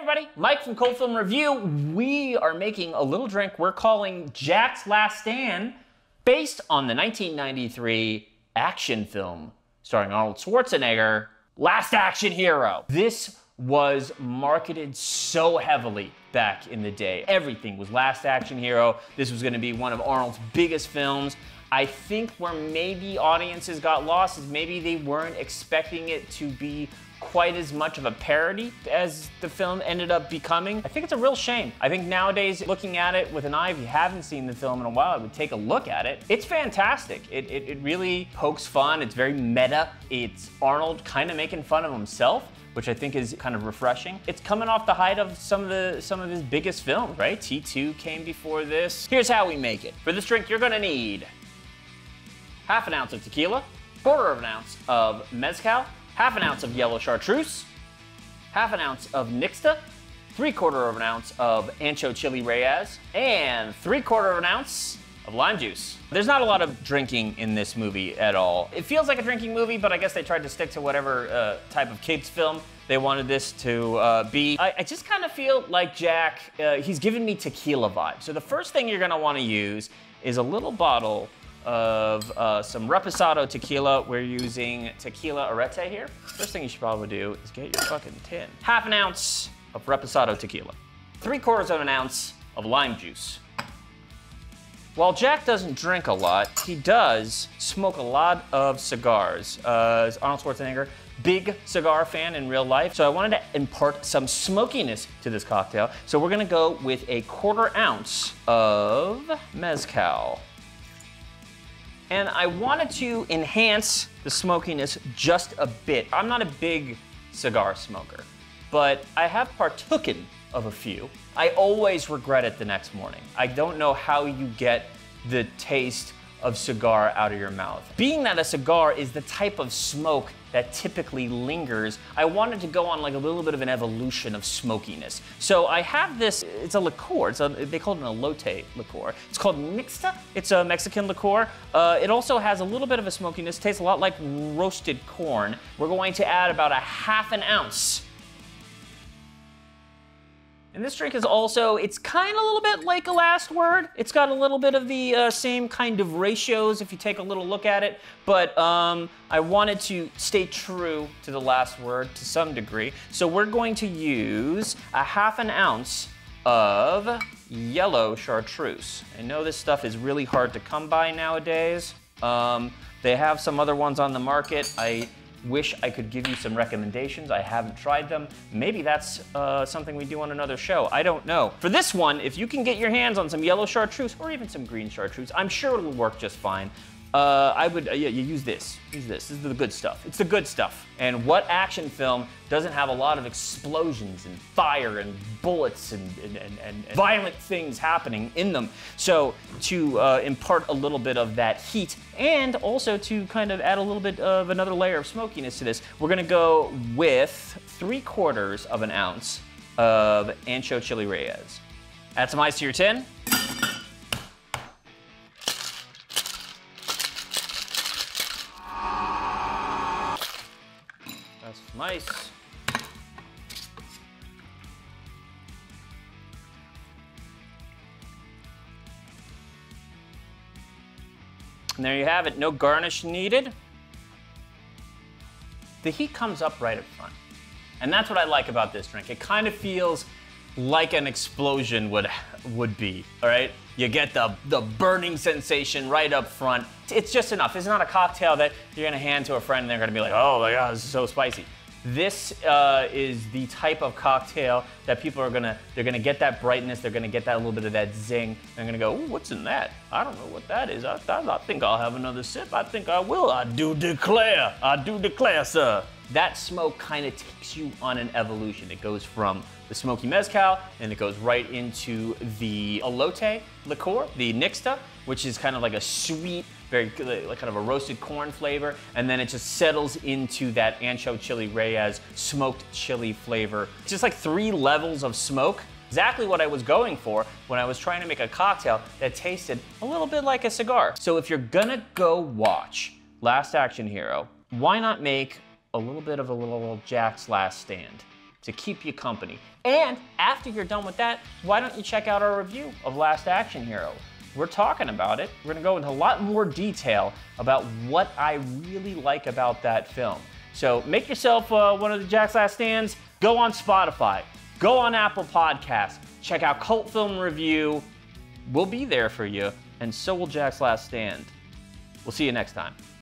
everybody, Mike from Cold Film Review. We are making a little drink we're calling Jack's Last Stand, based on the 1993 action film starring Arnold Schwarzenegger, Last Action Hero. This was marketed so heavily back in the day. Everything was Last Action Hero. This was gonna be one of Arnold's biggest films. I think where maybe audiences got lost is maybe they weren't expecting it to be quite as much of a parody as the film ended up becoming. I think it's a real shame. I think nowadays, looking at it with an eye, if you haven't seen the film in a while, I would take a look at it. It's fantastic. It really pokes fun. It's very meta. It's Arnold kind of making fun of himself, which I think is kind of refreshing. It's coming off the height of some of his biggest films, right? T2 came before this. Here's how we make it. For this drink, you're gonna need half an ounce of tequila, quarter of an ounce of Mezcal, half an ounce of Yellow Chartreuse, half an ounce of Nixta, 3/4 of an ounce of Ancho Reyes, and 3/4 of an ounce of lime juice. There's not a lot of drinking in this movie at all. It feels like a drinking movie, but I guess they tried to stick to whatever type of kids film they wanted this to be. I just kind of feel like Jack, he's giving me tequila vibes. So the first thing you're gonna wanna use is a little bottle of some Reposado Tequila. We're using Tequila Arete here. First thing you should probably do is get your fucking tin. Half an ounce of Reposado Tequila. 3/4 of an ounce of lime juice. While Jack doesn't drink a lot, he does smoke a lot of cigars. Arnold Schwarzenegger, big cigar fan in real life. So I wanted to impart some smokiness to this cocktail. So we're gonna go with a 1/4 ounce of Mezcal. And I wanted to enhance the smokiness just a bit. I'm not a big cigar smoker, but I have partaken of a few. I always regret it the next morning. I don't know how you get the taste of cigar out of your mouth. Being that a cigar is the type of smoke that typically lingers, I wanted to go on like a little bit of an evolution of smokiness. So I have this, it's a liqueur, they call it an elote liqueur. It's called Nixta, it's a Mexican liqueur. It also has a little bit of a smokiness, tastes a lot like roasted corn. We're going to add about 1/2 ounce. And this drink is also, it's kind of a little bit like a Last Word. It's got a little bit of the same kind of ratios if you take a little look at it, but I wanted to stay true to the Last Word to some degree. So we're going to use 1/2 ounce of Yellow Chartreuse. I know this stuff is really hard to come by nowadays. They have some other ones on the market. I wish I could give you some recommendations. I haven't tried them. Maybe that's something we do on another show. I don't know. For this one, if you can get your hands on some Yellow Chartreuse or even some green Chartreuse, I'm sure it'll work just fine. I would, yeah, you use this. Use this. This is the good stuff. It's the good stuff. And what action film doesn't have a lot of explosions and fire and bullets and violent things happening in them? So to impart a little bit of that heat and also to kind of add a little bit of another layer of smokiness to this, we're gonna go with 3/4 of an ounce of Ancho Reyes. Add some ice to your tin. That's some ice. And there you have it, no garnish needed. The heat comes up right up front. And that's what I like about this drink. It kind of feels like an explosion would be, all right? You get the burning sensation right up front. It's just enough. It's not a cocktail that you're gonna hand to a friend and they're gonna be like, oh my God, this is so spicy. This is the type of cocktail that people are they're gonna get that brightness, they're gonna get that little bit of that zing. They're gonna go, ooh, what's in that? I don't know what that is. I think I'll have another sip. I think I will. I do declare, sir. That smoke kind of takes you on an evolution. It goes from the smoky Mezcal, and it goes right into the elote liqueur, the Nixta, which is kind of like a sweet, very like kind of a roasted corn flavor, and then it just settles into that Ancho Reyes smoked chili flavor. It's just like 3 levels of smoke. Exactly what I was going for when I was trying to make a cocktail that tasted a little bit like a cigar. So if you're gonna go watch Last Action Hero, why not make a little bit of a little Jack's Last Stand? to keep you company. And after you're done with that, why don't you check out our review of Last Action Hero? We're talking about it. We're gonna go into a lot more detail about what I really like about that film. So make yourself one of the Jack's Last Stands. Go on Spotify, go on Apple Podcasts, check out Cult Film Review. We'll be there for you, and so will Jack's Last Stand. We'll see you next time.